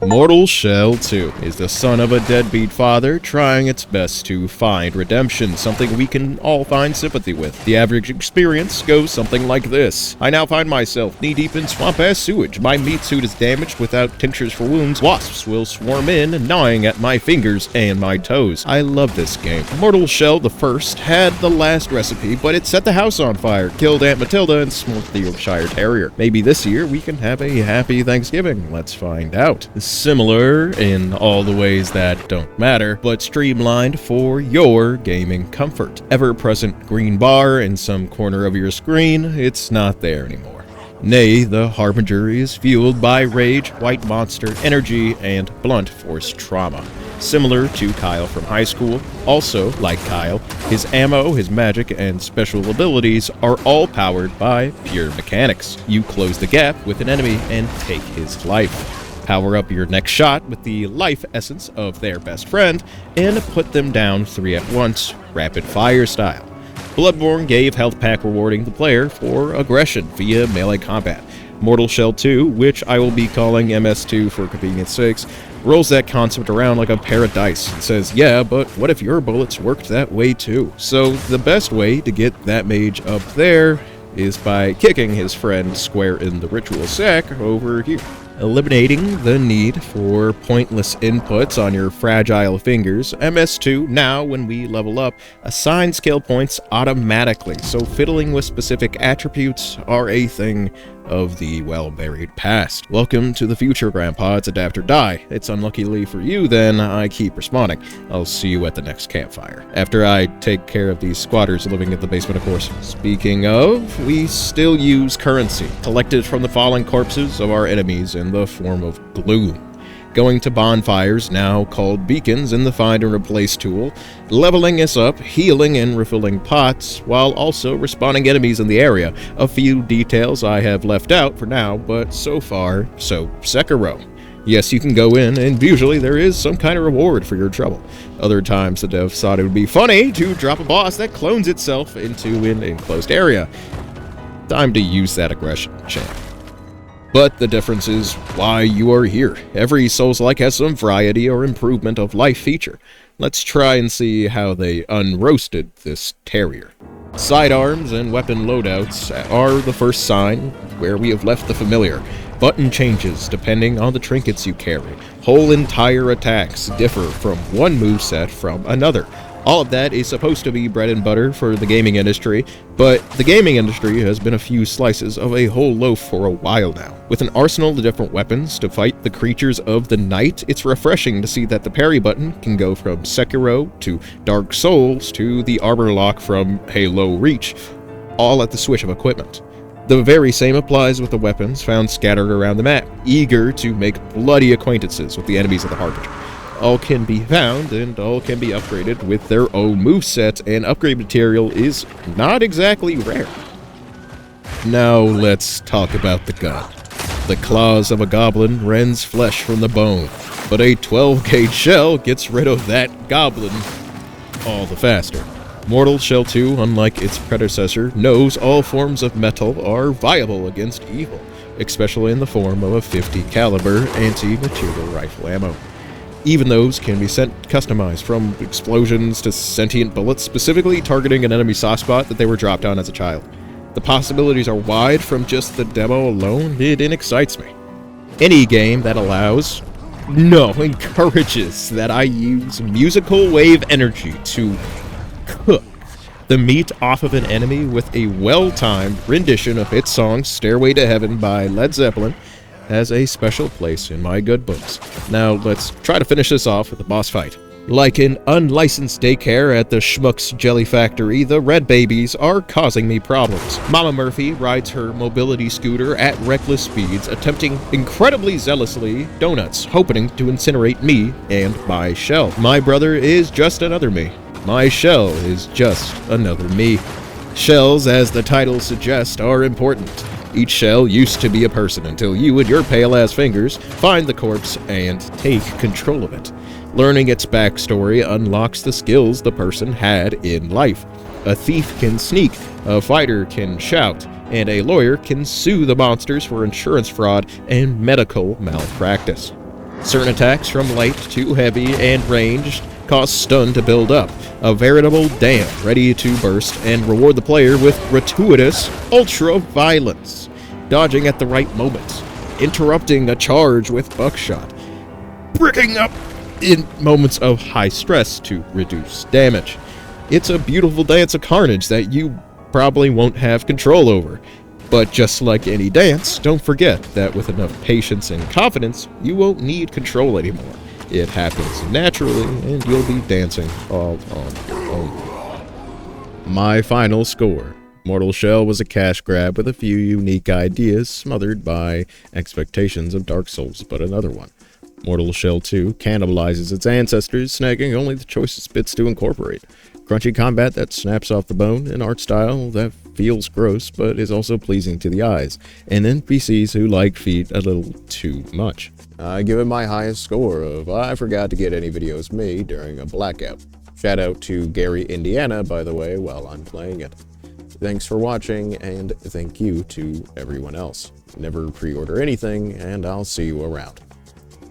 Mortal Shell 2 is the son of a deadbeat father trying its best to find redemption, something we can all find sympathy with. The average experience goes something like this. I now find myself knee-deep in swamp-ass sewage. My meat suit is damaged without tinctures for wounds. Wasps will swarm in, gnawing at my fingers and my toes. I love this game. Mortal Shell the First had the last recipe, but it set the house on fire, killed Aunt Matilda, and smoked the Yorkshire Terrier. Maybe this year we can have a happy Thanksgiving. Let's find out. Similar in all the ways that don't matter, but streamlined for your gaming comfort. Ever-present green bar in some corner of your screen, it's not there anymore. Nay, the Harbinger is fueled by rage, white monster, energy, and blunt force trauma. Similar to Kyle from high school, also, like Kyle, his ammo, his magic, and special abilities are all powered by pure mechanics. You close the gap with an enemy and take his life. Power up your next shot with the life essence of their best friend, and put them down 3 at once, rapid fire style. Bloodborne gave health pack rewarding the player for aggression via melee combat. Mortal Shell 2, which I will be calling MS2 for convenience sakes, rolls that concept around like a pair of dice and says, yeah, but what if your bullets worked that way too? So the best way to get that mage up there is by kicking his friend square in the ritual sack over here. Eliminating the need for pointless inputs on your fragile fingers, MS2, now when we level up, assigns skill points automatically, so fiddling with specific attributes are a thing of the well-buried past. Welcome to the future, Grandpa. It's adapt or die. It's unluckily for you, then I keep respawning. I'll see you at the next campfire. After I take care of these squatters living in the basement, of course. Speaking of, we still use currency, collected from the fallen corpses of our enemies in the form of gloom. Going to bonfires, now called beacons, in the find and replace tool, leveling us up, healing and refilling pots, while also respawning enemies in the area. A few details I have left out for now, but so far, so Sekiro. Yes, you can go in, and usually there is some kind of reward for your trouble. Other times the devs thought it would be funny to drop a boss that clones itself into an enclosed area. Time to use that aggression, champ. But the difference is why you are here. Every Souls-like has some variety or improvement of life feature. Let's try and see how they unroasted this terrier. Sidearms and weapon loadouts are the first sign where we have left the familiar. Button changes depending on the trinkets you carry. Whole entire attacks differ from one moveset from another. All of that is supposed to be bread and butter for the gaming industry, but the gaming industry has been a few slices of a whole loaf for a while now. With an arsenal of different weapons to fight the creatures of the night, it's refreshing to see that the parry button can go from Sekiro to Dark Souls to the armor lock from Halo Reach, all at the switch of equipment. The very same applies with the weapons found scattered around the map, eager to make bloody acquaintances with the enemies of the Harbinger. All can be found, and all can be upgraded with their own moveset, and upgrade material is not exactly rare. Now let's talk about the gun. The claws of a goblin rends flesh from the bone, but a 12-gauge shell gets rid of that goblin all the faster. Mortal Shell 2, unlike its predecessor, knows all forms of metal are viable against evil, especially in the form of a 50 caliber anti-material rifle ammo. Even those can be customized, from explosions to sentient bullets, specifically targeting an enemy soft spot that they were dropped on as a child. The possibilities are wide from just the demo alone. It excites me. Any game that encourages that I use musical wave energy to cook the meat off of an enemy with a well-timed rendition of its song Stairway to Heaven by Led Zeppelin has a special place in my good books. Now let's try to finish this off with a boss fight. Like an unlicensed daycare at the Schmuck's Jelly Factory, the red babies are causing me problems. Mama Murphy rides her mobility scooter at reckless speeds, attempting incredibly zealously donuts, hoping to incinerate me and my shell. My brother is just another me. My shell is just another me. Shells, as the title suggests, are important. Each shell used to be a person until you and your pale-ass fingers find the corpse and take control of it. Learning its backstory unlocks the skills the person had in life. A thief can sneak, a fighter can shout, and a lawyer can sue the monsters for insurance fraud and medical malpractice. Certain attacks from light to heavy and ranged cause stun to build up, a veritable dam ready to burst and reward the player with gratuitous ultra-violence, dodging at the right moment, interrupting a charge with buckshot, bricking up in moments of high stress to reduce damage. It's a beautiful dance of carnage that you probably won't have control over. But just like any dance, don't forget that with enough patience and confidence, you won't need control anymore. It happens naturally, and you'll be dancing all on your own. My final score. Mortal Shell was a cash grab with a few unique ideas smothered by expectations of Dark Souls, but another one. Mortal Shell 2 cannibalizes its ancestors, snagging only the choicest bits to incorporate. Crunchy combat that snaps off the bone, an art style that feels gross but is also pleasing to the eyes, and NPCs who like feet a little too much. I give it my highest score of I forgot to get any videos made during a blackout. Shout out to Gary, Indiana, by the way, while I'm playing it. Thanks for watching, and thank you to everyone else. Never pre-order anything, and I'll see you around.